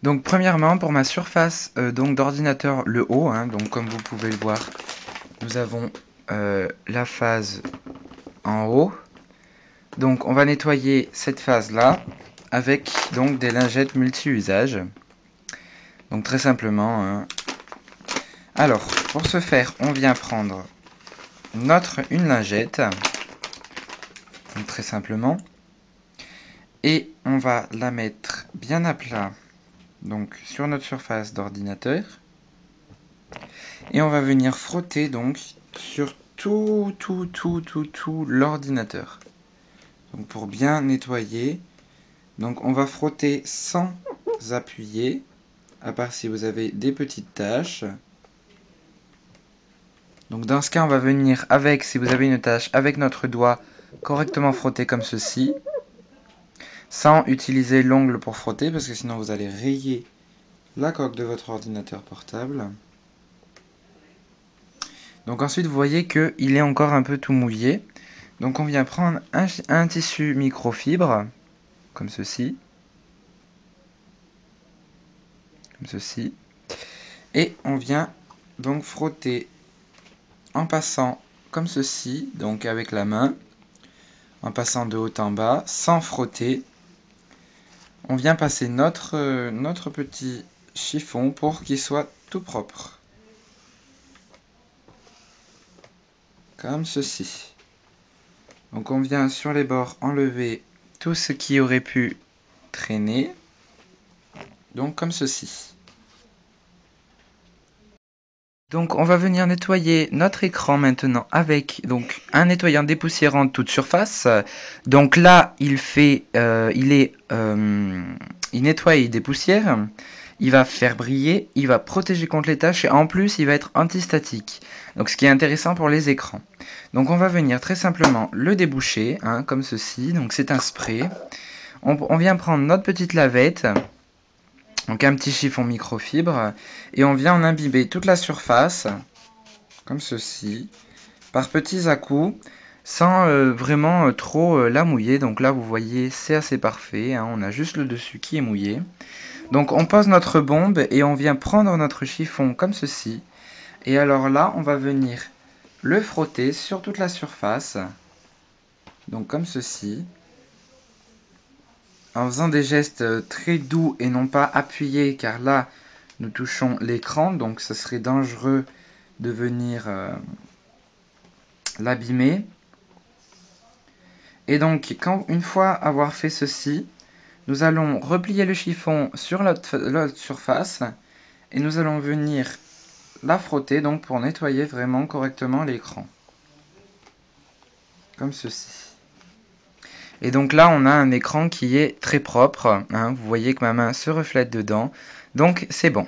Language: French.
Donc premièrement, pour ma surface donc d'ordinateur, le haut, hein, donc comme vous pouvez le voir, nous avons la phase en haut. Donc on va nettoyer cette phase là avec donc des lingettes multi-usages. Donc très simplement. Hein. Alors pour ce faire, on vient prendre une lingette, donc très simplement, et on va la mettre bien à plat donc sur notre surface d'ordinateur. Et on va venir frotter donc sur tout l'ordinateur. Donc pour bien nettoyer, donc on va frotter sans appuyer, à part si vous avez des petites taches. Donc dans ce cas, on va venir avec, si vous avez une tache, avec notre doigt correctement frotter comme ceci, sans utiliser l'ongle pour frotter, parce que sinon vous allez rayer la coque de votre ordinateur portable. Donc ensuite, vous voyez qu'il est encore un peu tout mouillé. Donc on vient prendre un tissu microfibre, comme ceci. Comme ceci. Et on vient donc frotter en passant comme ceci, donc avec la main, en passant de haut en bas, sans frotter. On vient passer notre petit chiffon pour qu'il soit tout propre. Comme ceci. Donc on vient sur les bords enlever tout ce qui aurait pu traîner. Donc comme ceci. Donc on va venir nettoyer notre écran maintenant avec donc un nettoyant dépoussiérant de toute surface. Donc là il nettoie et il dépoussière. Il va faire briller, il va protéger contre les taches et en plus il va être antistatique. Donc ce qui est intéressant pour les écrans. Donc on va venir très simplement le déboucher, hein, comme ceci. Donc c'est un spray. On vient prendre notre petite lavette. Donc un petit chiffon microfibre et on vient en imbiber toute la surface comme ceci par petits à-coups sans vraiment trop la mouiller. Donc là vous voyez c'est assez parfait, hein, on a juste le dessus qui est mouillé. Donc on pose notre bombe et on vient prendre notre chiffon comme ceci et alors là on va venir le frotter sur toute la surface donc comme ceci. En faisant des gestes très doux et non pas appuyés, car là, nous touchons l'écran, donc ce serait dangereux de venir l'abîmer. Et donc, une fois avoir fait ceci, nous allons replier le chiffon sur l'autre surface et nous allons venir la frotter donc pour nettoyer vraiment correctement l'écran. Comme ceci. Et donc là, on a un écran qui est très propre. Hein, vous voyez que ma main se reflète dedans. Donc, c'est bon.